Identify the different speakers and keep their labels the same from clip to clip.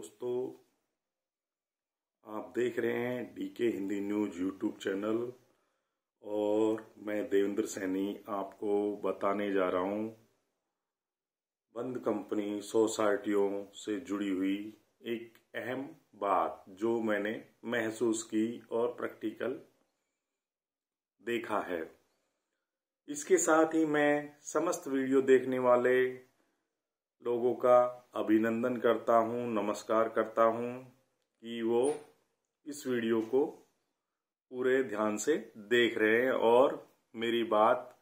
Speaker 1: दोस्तों, आप देख रहे हैं DK Hindi news YouTube channel और मैं देवेंद्र सैनी आपको बताने जा रहा हूं बंद कंपनी सोसाइटियों से जुड़ी हुई एक अहम बात जो मैंने महसूस की और प्रैक्टिकल देखा है। इसके साथ ही मैं समस्त वीडियो देखने वाले लोगों का अभिनंदन करता हूं, नमस्कार करता हूं कि वो इस वीडियो को पूरे ध्यान से देख रहे हैं और मेरी बात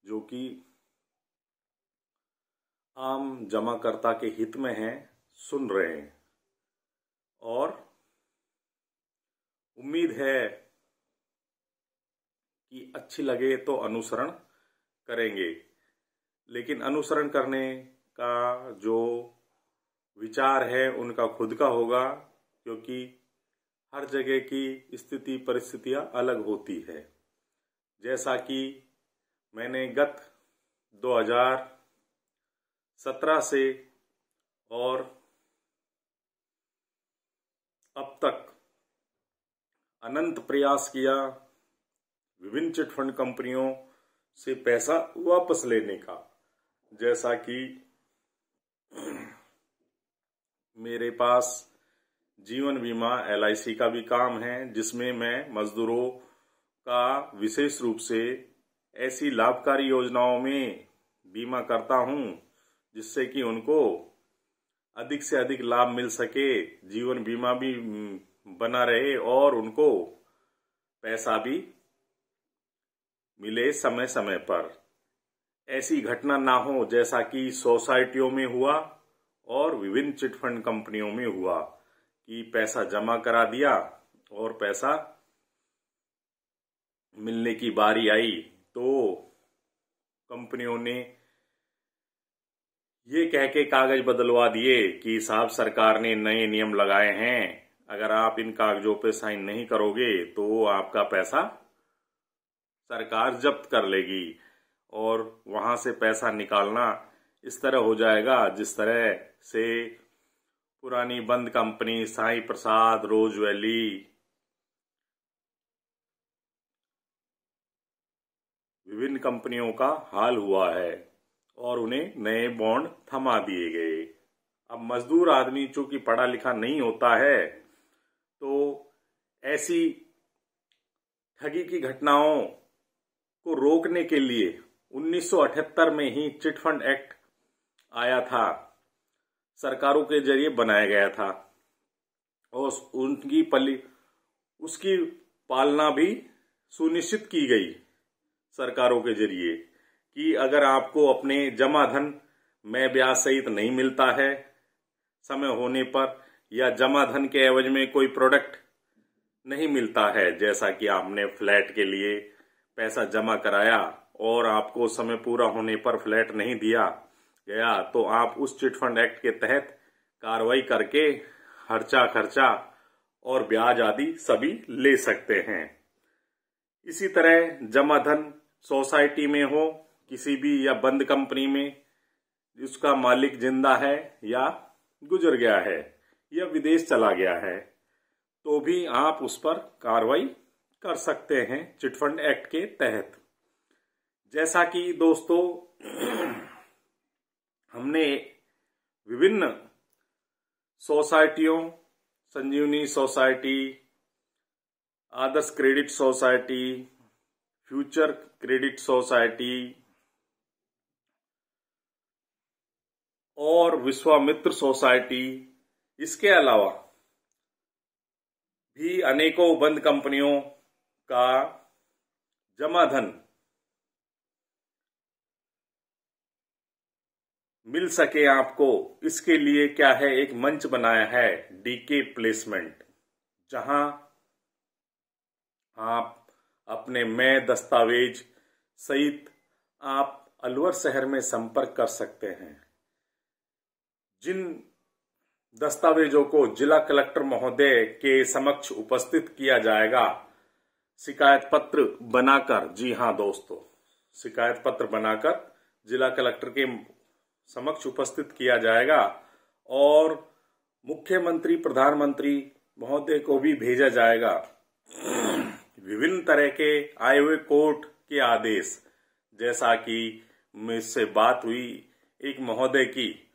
Speaker 1: जो कि आम जमाकर्ता के हित में है सुन रहे हैं और उम्मीद है कि अच्छी लगे तो अनुसरण करेंगे। लेकिन अनुसरण करने का जो विचार है उनका खुद का होगा, क्योंकि हर जगह की स्थिति परिस्थितियां अलग होती है। जैसा कि मैंने गत 2017 से और अब तक अनंत प्रयास किया विभिन्न चिटफंड कंपनियों से पैसा वापस लेने का। जैसा कि मेरे पास जीवन बीमा LIC का भी काम है, जिसमें मैं मजदूरों का विशेष रूप से ऐसी लाभकारी योजनाओं में बीमा करता हूं जिससे कि उनको अधिक से अधिक लाभ मिल सके, जीवन बीमा भी बना रहे और उनको पैसा भी मिले समय समय पर। ऐसी घटना ना हो जैसा कि सोसाइटियों में हुआ और विभिन्न चिटफंड कंपनियों में हुआ कि पैसा जमा करा दिया और पैसा मिलने की बारी आई तो कंपनियों ने ये कह के कागज बदलवा दिए कि साहब सरकार ने नए नियम लगाए हैं, अगर आप इन कागजों पे साइन नहीं करोगे तो आपका पैसा सरकार जब्त कर लेगी और वहां से पैसा निकालना इस तरह हो जाएगा जिस तरह से पुरानी बंद कंपनी साईं प्रसाद, रोज वैली, विभिन्न कंपनियों का हाल हुआ है और उन्हें नए बॉन्ड थमा दिए गए। अब मजदूर आदमी चूंकि पढ़ा लिखा नहीं होता है तो ऐसी ठगी की घटनाओं को रोकने के लिए 1978 में ही चिटफंड एक्ट आया था, सरकारों के जरिए बनाया गया था और उसकी पालना भी सुनिश्चित की गई सरकारों के जरिए कि अगर आपको अपने जमा धन में ब्याज सहित नहीं मिलता है समय होने पर, या जमा धन के एवज में कोई प्रोडक्ट नहीं मिलता है, जैसा कि आपने फ्लैट के लिए पैसा जमा कराया और आपको समय पूरा होने पर फ्लैट नहीं दिया गया, तो आप उस चिटफंड एक्ट के तहत कार्रवाई करके खर्चा और ब्याज आदि सभी ले सकते हैं। इसी तरह जमा धन सोसाइटी में हो किसी भी या बंद कंपनी में, उसका मालिक जिंदा है या गुजर गया है या विदेश चला गया है, तो भी आप उस पर कार्रवाई कर सकते हैं चिटफंड एक्ट के तहत। जैसा कि दोस्तों हमने विभिन्न सोसाइटियों, Sanjivani society, Adarsh credit society, future credit society और विश्वामित्र सोसाइटी, इसके अलावा भी अनेकों बंद कंपनियों का जमा धन मिल सके आपको, इसके लिए क्या है, एक मंच बनाया है डीके प्लेसमेंट, जहां आप अपने मैं दस्तावेज सहित आप अलवर शहर में संपर्क कर सकते हैं। जिन दस्तावेजों को जिला कलेक्टर महोदय के समक्ष उपस्थित किया जाएगा, शिकायत पत्र बनाकर, जी हां दोस्तों, शिकायत पत्र बनाकर जिला कलेक्टर के समक्ष उपस्थित किया जाएगा और मुख्यमंत्री प्रधानमंत्री महोदय को भी भेजा जाएगा विभिन्न तरह के आए हुए कोर्ट के आदेश। जैसा कि मुझसे बात हुई एक महोदय की,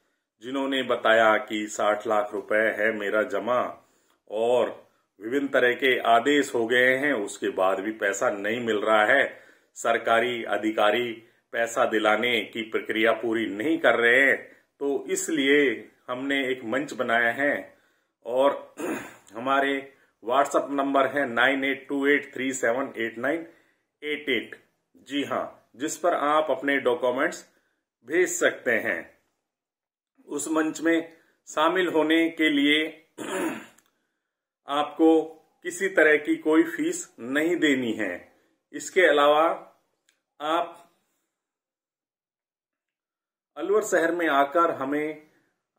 Speaker 1: जिन्होंने बताया कि 60 लाख रुपए है मेरा जमा और विभिन्न तरह के आदेश हो गए हैं, उसके बाद भी पैसा नहीं मिल रहा है। सरकारी अधिकारी पैसा दिलाने की प्रक्रिया पूरी नहीं कर रहे हैं, तो इसलिए हमने एक मंच बनाया है और हमारे व्हाट्सएप नंबर है 9828378988। जी हाँ, जिस पर आप अपने डॉक्यूमेंट्स भेज सकते हैं। उस मंच में शामिल होने के लिए आपको किसी तरह की कोई फीस नहीं देनी है। इसके अलावा आप अलवर शहर में आकर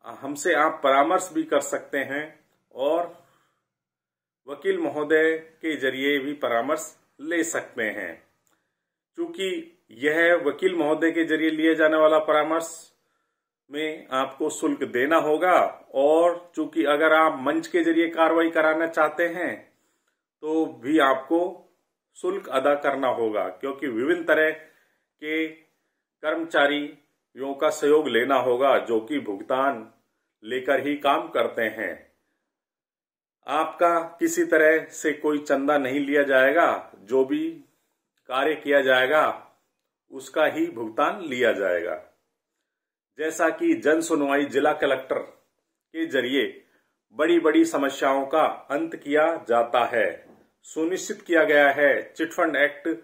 Speaker 1: हमसे आप परामर्श भी कर सकते हैं और वकील महोदय के जरिए भी परामर्श ले सकते हैं। क्योंकि यह वकील महोदय के जरिए लिए जाने वाला परामर्श में आपको शुल्क देना होगा, और चूंकि अगर आप मंच के जरिए कार्रवाई कराना चाहते हैं तो भी आपको शुल्क अदा करना होगा, क्योंकि विभिन्न तरह के कर्मचारियों का सहयोग लेना होगा जो कि भुगतान लेकर ही काम करते हैं। आपका किसी तरह से कोई चंदा नहीं लिया जाएगा, जो भी कार्य किया जाएगा उसका ही भुगतान लिया जाएगा। जैसा कि जन सुनवाई जिला कलेक्टर के जरिए बड़ी बड़ी समस्याओं का अंत किया जाता है, सुनिश्चित किया गया है। चिटफंड एक्ट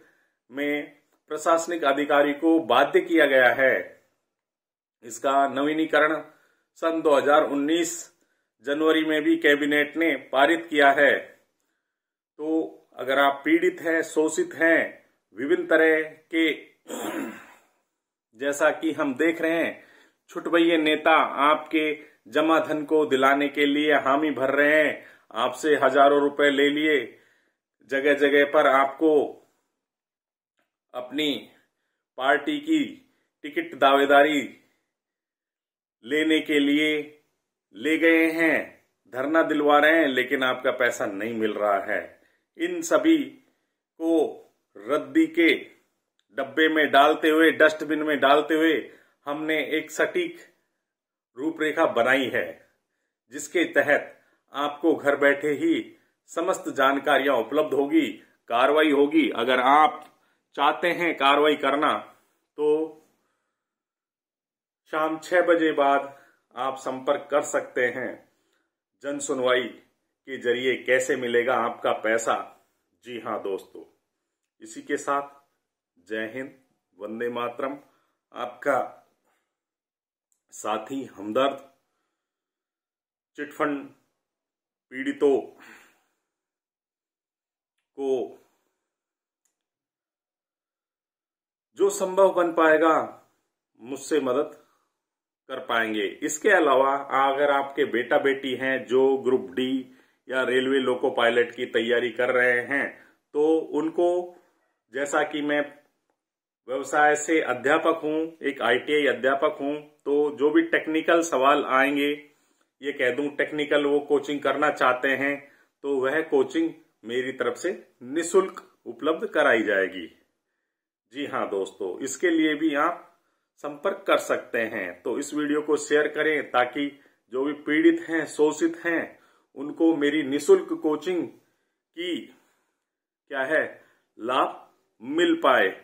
Speaker 1: में प्रशासनिक अधिकारी को बाध्य किया गया है। इसका नवीनीकरण सन 2019 जनवरी में भी कैबिनेट ने पारित किया है। तो अगर आप पीड़ित हैं, शोषित हैं, विभिन्न तरह के जैसा कि हम देख रहे हैं छुटभइये नेता आपके जमा धन को दिलाने के लिए हामी भर रहे हैं, आपसे हजारों रुपए ले लिए, जगह जगह पर आपको अपनी पार्टी की टिकट दावेदारी लेने के लिए ले गए हैं, धरना दिलवा रहे हैं, लेकिन आपका पैसा नहीं मिल रहा है। इन सभी को रद्दी के डब्बे में डालते हुए, डस्टबिन में डालते हुए हमने एक सटीक रूपरेखा बनाई है, जिसके तहत आपको घर बैठे ही समस्त जानकारियां उपलब्ध होगी, कार्रवाई होगी। अगर आप चाहते हैं कार्रवाई करना तो शाम 6 बजे बाद आप संपर्क कर सकते हैं। जन सुनवाई के जरिए कैसे मिलेगा आपका पैसा? जी हाँ दोस्तों, इसी के साथ जय हिंद, वंदे मातरम। आपका साथी हमदर्द चिटफंड पीड़ितों को जो संभव बन पाएगा मुझसे मदद कर पाएंगे। इसके अलावा अगर आपके बेटा बेटी हैं जो ग्रुप डी या रेलवे लोको पायलट की तैयारी कर रहे हैं, तो उनको, जैसा कि मैं व्यवसाय से अध्यापक हूं, एक ITI अध्यापक हूं, तो जो भी टेक्निकल सवाल आएंगे, ये कह दूं टेक्निकल वो कोचिंग करना चाहते हैं, तो वह कोचिंग मेरी तरफ से निःशुल्क उपलब्ध कराई जाएगी। जी हाँ दोस्तों, इसके लिए भी आप संपर्क कर सकते हैं। तो इस वीडियो को शेयर करें ताकि जो भी पीड़ित हैं, शोषित हैं, उनको मेरी निःशुल्क कोचिंग की लाभ मिल पाए।